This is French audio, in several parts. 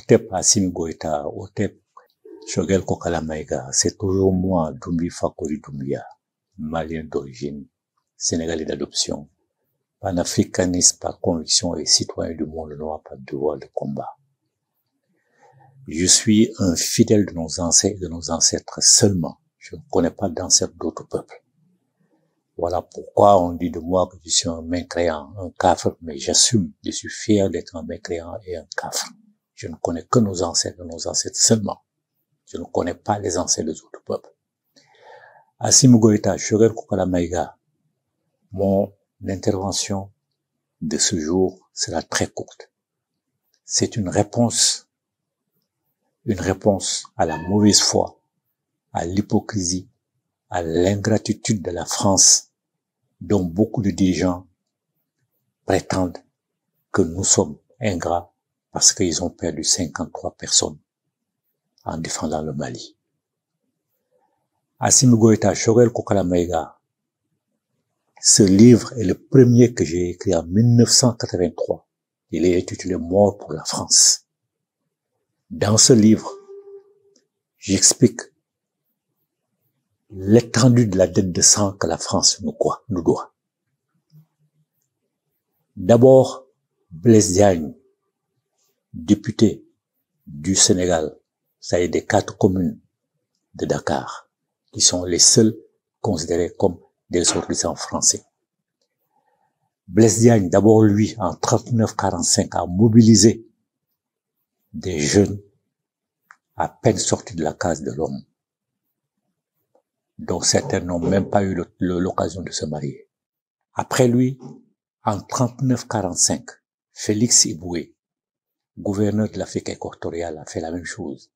Otep Assimi Goïta, Otep Choguel Kokala Maïga, c'est toujours moi, Doumbia Fakoli Doumbia, malien d'origine, sénégalais d'adoption, panafricaniste par conviction et citoyen du monde noir par devoir de combat. Je suis un fidèle de nos ancêtres seulement. Je ne connais pas d'ancêtres d'autres peuples. Voilà pourquoi on dit de moi que je suis un mécréant, un cafre, mais j'assume, je suis fier d'être un mécréant et un cafre. Je ne connais que nos ancêtres seulement. Je ne connais pas les ancêtres des autres peuples. Assimi Goïta, Choguel Kokala Maïga, mon intervention de ce jour sera très courte. C'est une réponse à la mauvaise foi, à l'hypocrisie, à l'ingratitude de la France, dont beaucoup de dirigeants prétendent que nous sommes ingrats parce qu'ils ont perdu 53 personnes en défendant le Mali. Assimi Goïta, Choguel Kokala Maïga, ce livre est le premier que j'ai écrit en 1983. Il est intitulé Mort pour la France. Dans ce livre, j'explique l'étendue de la dette de sang que la France nous doit. D'abord, Blaise Diagne, député du Sénégal, ça est des 4 communes de Dakar, qui sont les seuls considérés comme des ressortissants français. Blaise Diagne, d'abord lui, en 39-45, a mobilisé des jeunes à peine sortis de la case de l'homme, dont certains n'ont même pas eu l'occasion de se marier. Après lui, en 39-45, Félix Iboué, gouverneur de l'Afrique équatoriale, a fait la même chose.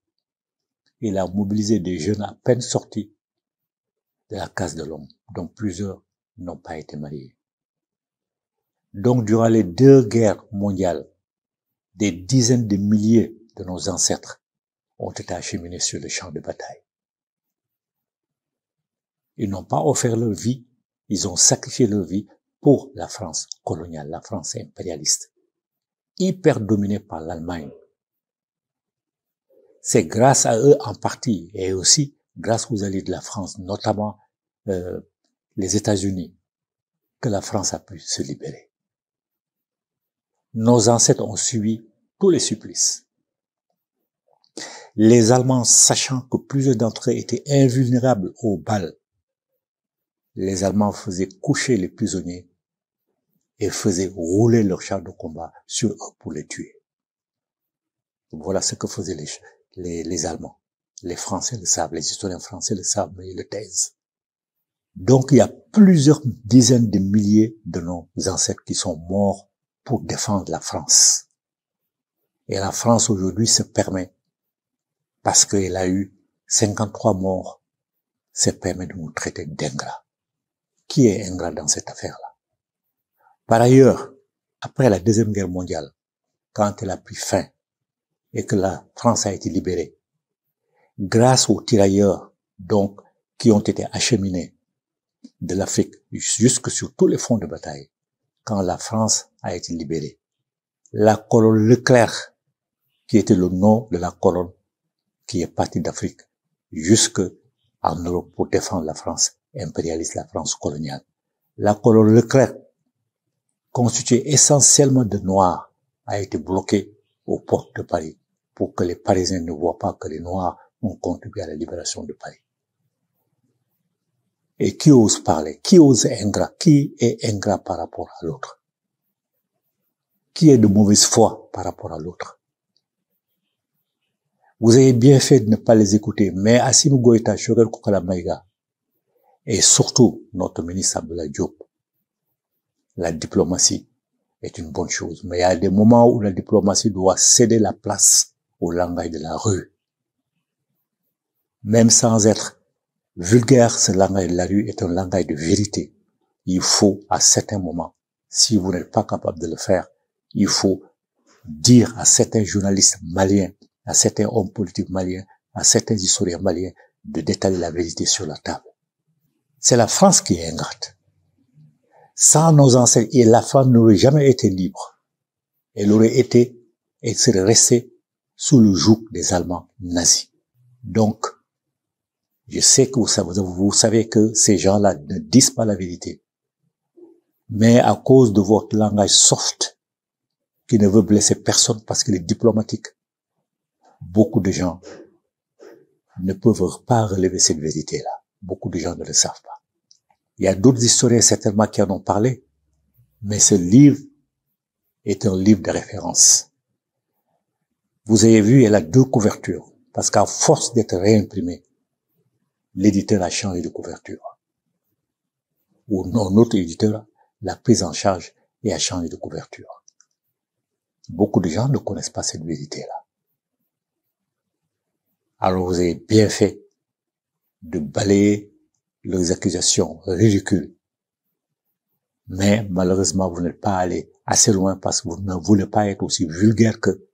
Il a mobilisé des jeunes à peine sortis de la case de l'homme, dont plusieurs n'ont pas été mariés. Donc, durant les 2 guerres mondiales, des dizaines de milliers de nos ancêtres ont été acheminés sur le champ de bataille. Ils n'ont pas offert leur vie, ils ont sacrifié leur vie pour la France coloniale, la France impérialiste, hyper dominée par l'Allemagne. C'est grâce à eux en partie, et aussi grâce aux alliés de la France, notamment les États-Unis, que la France a pu se libérer. Nos ancêtres ont subi tous les supplices. Les Allemands, sachant que plusieurs d'entre eux étaient invulnérables aux balles, les Allemands faisaient coucher les prisonniers et faisaient rouler leurs chars de combat sur eux pour les tuer. Voilà ce que faisaient les Allemands. Les Français le savent, les historiens français le savent, mais ils le taisent. Donc il y a plusieurs dizaines de milliers de nos ancêtres qui sont morts pour défendre la France. Et la France aujourd'hui se permet, parce qu'elle a eu 53 morts, se permet de nous traiter d'ingrats. Qui est ingrat dans cette affaire-là? Par ailleurs, après la Deuxième Guerre mondiale, quand elle a pris fin et que la France a été libérée, grâce aux tirailleurs, donc, qui ont été acheminés de l'Afrique jusque sur tous les fronts de bataille, quand la France a été libérée, la colonne Leclerc, qui était le nom de la colonne qui est partie d'Afrique jusque en Europe pour défendre la France impérialiste, la France coloniale. La colonne Leclerc, constituée essentiellement de Noirs, a été bloquée aux portes de Paris pour que les Parisiens ne voient pas que les Noirs ont contribué à la libération de Paris. Et qui ose parler? Qui ose ingrat? Qui est ingrat par rapport à l'autre? Qui est de mauvaise foi par rapport à l'autre? Vous avez bien fait de ne pas les écouter, mais Assimi Goïta, Choguel Kokala Maïga, et surtout notre ministre Abdoulaye Diop, la diplomatie est une bonne chose, mais il y a des moments où la diplomatie doit céder la place au langage de la rue. Même sans être vulgaire, ce langage de la rue est un langage de vérité. Il faut, à certains moments, si vous n'êtes pas capable de le faire, il faut dire à certains journalistes maliens, à certains hommes politiques maliens, à certains historiens maliens, de détailler la vérité sur la table. C'est la France qui est ingrate. Sans nos ancêtres, et la France n'aurait jamais été libre. Elle aurait été, elle serait restée sous le joug des Allemands nazis. Donc, je sais que vous savez que ces gens-là ne disent pas la vérité. Mais à cause de votre langage soft, qui ne veut blesser personne parce qu'il est diplomatique, beaucoup de gens ne peuvent pas relever cette vérité-là. Beaucoup de gens ne le savent pas. Il y a d'autres historiens certainement qui en ont parlé, mais ce livre est un livre de référence. Vous avez vu, elle a 2 couvertures, parce qu'à force d'être réimprimé, l'éditeur a changé de couverture. Ou un autre éditeur l'a prise en charge et a changé de couverture. Beaucoup de gens ne connaissent pas cette vérité-là. Alors vous avez bien fait de balayer leurs accusations ridicules. Mais malheureusement, vous n'êtes pas allé assez loin parce que vous ne voulez pas être aussi vulgaire que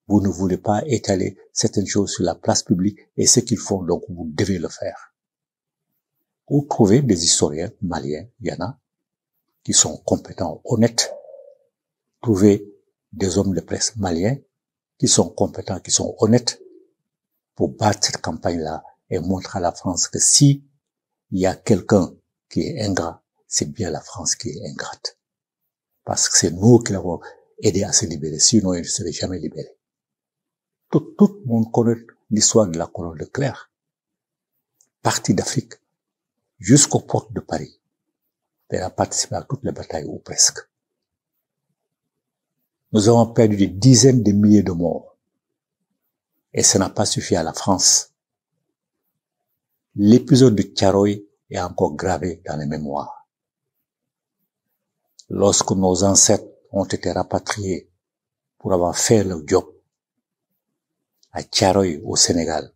vous ne voulez pas étaler certaines choses sur la place publique et ce qu'ils font, donc vous devez le faire. Vous trouvez des historiens maliens, il y en a, qui sont compétents, honnêtes. Trouvez des hommes de presse maliens qui sont compétents, qui sont honnêtes pour battre cette campagne-là et montrer à la France que si il y a quelqu'un qui est ingrat, c'est bien la France qui est ingrate. Parce que c'est nous qui l'avons aidé à se libérer, sinon il ne serait jamais libéré. Tout le monde connaît l'histoire de la colonne de Clerc. Partie d'Afrique jusqu'aux portes de Paris. Elle a participé à toutes les batailles, ou presque. Nous avons perdu des dizaines de milliers de morts. Et ça n'a pas suffi à la France. L'épisode de Thiaroye est encore gravé dans les mémoires. Lorsque nos ancêtres ont été rapatriés pour avoir fait leur job à Thiaroye au Sénégal,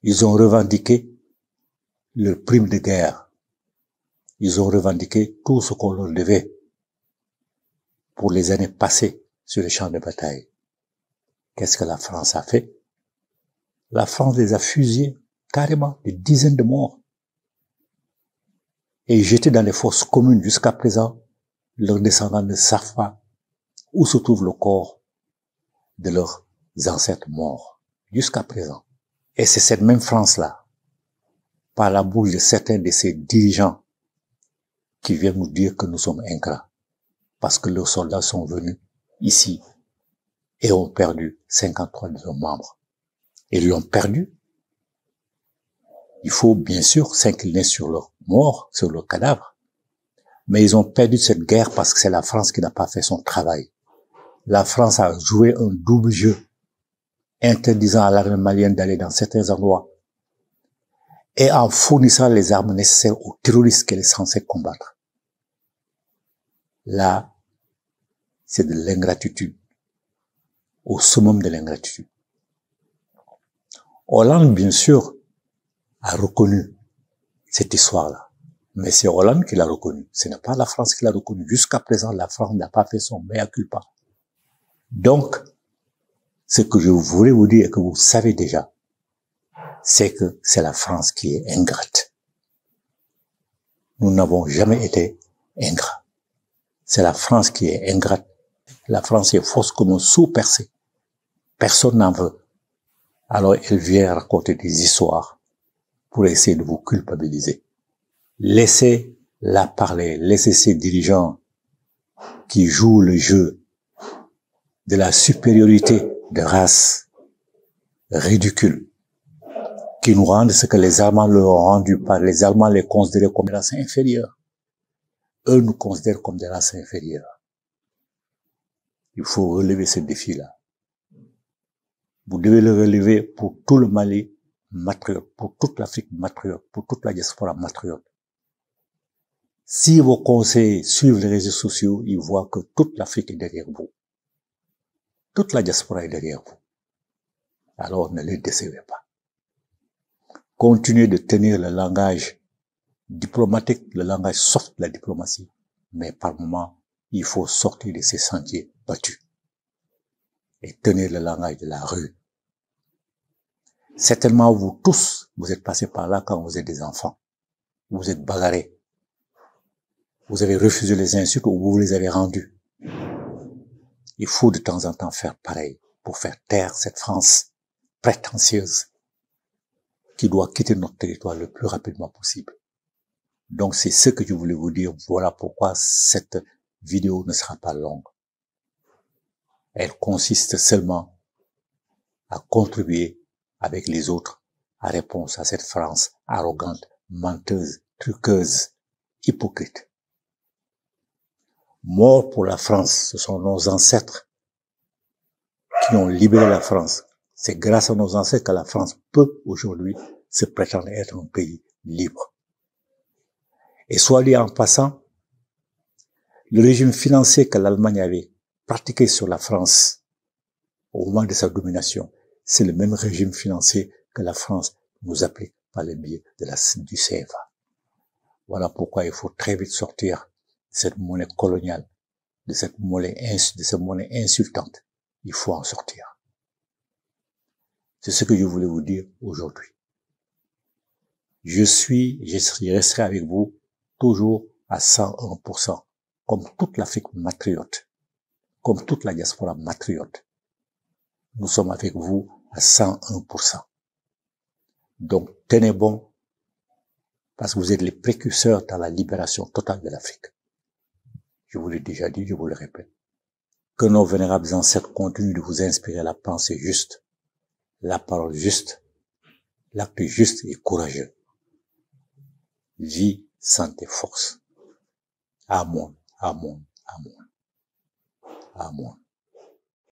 ils ont revendiqué leur prime de guerre. Ils ont revendiqué tout ce qu'on leur devait pour les années passées sur les champs de bataille. Qu'est-ce que la France a fait? La France les a fusillés, carrément, des dizaines de morts. Et jetés dans les fosses communes jusqu'à présent, leurs descendants ne savent pas où se trouve le corps de leurs ancêtres morts, jusqu'à présent. Et c'est cette même France-là, par la bouche de certains de ces dirigeants, qui viennent nous dire que nous sommes ingrats, parce que leurs soldats sont venus ici et ont perdu 53 de leurs membres. Ils l'ont perdu. Il faut bien sûr s'incliner sur leurs morts, sur leurs cadavres. Mais ils ont perdu cette guerre parce que c'est la France qui n'a pas fait son travail. La France a joué un double jeu, interdisant à l'armée malienne d'aller dans certains endroits et en fournissant les armes nécessaires aux terroristes qu'elle est censée combattre. Là, c'est de l'ingratitude, au summum de l'ingratitude. Hollande, bien sûr, a reconnu cette histoire-là. Mais c'est Hollande qui l'a reconnu. Ce n'est pas la France qui l'a reconnu. Jusqu'à présent, la France n'a pas fait son mea culpa. Donc, ce que je voulais vous dire et que vous savez déjà, c'est que c'est la France qui est ingrate. Nous n'avons jamais été ingrats. C'est la France qui est ingrate. La France est fausse comme un sou percé. Personne n'en veut. Alors elle vient raconter des histoires pour essayer de vous culpabiliser. Laissez-la parler. Laissez ces dirigeants qui jouent le jeu de la supériorité de race ridicule, qui nous rendent ce que les Allemands leur ont rendu, par les Allemands les considéraient comme des races inférieures. Eux nous considèrent comme des races inférieures. Il faut relever ce défi-là. Vous devez le relever pour tout le Mali matriote, pour toute l'Afrique matriote, pour toute la diaspora matriote. Si vos conseillers suivent les réseaux sociaux, ils voient que toute l'Afrique est derrière vous. Toute la diaspora est derrière vous. Alors ne les décevez pas. Continuez de tenir le langage diplomatique, le langage soft de la diplomatie. Mais par moments, il faut sortir de ces sentiers battus et tenir le langage de la rue. Certainement, vous tous, vous êtes passés par là quand vous êtes des enfants. Vous êtes bagarrés. Vous avez refusé les insultes ou vous les avez rendues. Il faut de temps en temps faire pareil pour faire taire cette France prétentieuse qui doit quitter notre territoire le plus rapidement possible. Donc c'est ce que je voulais vous dire. Voilà pourquoi cette vidéo ne sera pas longue. Elle consiste seulement à contribuer avec les autres à répondre à cette France arrogante, menteuse, truqueuse, hypocrite. Mort pour la France, ce sont nos ancêtres qui ont libéré la France. C'est grâce à nos ancêtres que la France peut aujourd'hui se prétendre être un pays libre. Et soit dit en passant, le régime financier que l'Allemagne avait pratiqué sur la France au moment de sa domination, c'est le même régime financier que la France nous applique par le biais du CFA. Voilà pourquoi il faut très vite sortir de cette monnaie coloniale, de cette monnaie insultante. Il faut en sortir. C'est ce que je voulais vous dire aujourd'hui. Je resterai avec vous toujours à 101%, comme toute l'Afrique matriote, comme toute la diaspora matriote. Nous sommes avec vous à 101%. Donc, tenez bon, parce que vous êtes les précurseurs dans la libération totale de l'Afrique. Je vous l'ai déjà dit, je vous le répète. Que nos vénérables ancêtres continuent de vous inspirer la pensée juste, la parole juste, l'acte juste et courageux. Vie, santé, force. Amen, amen, amen, amen.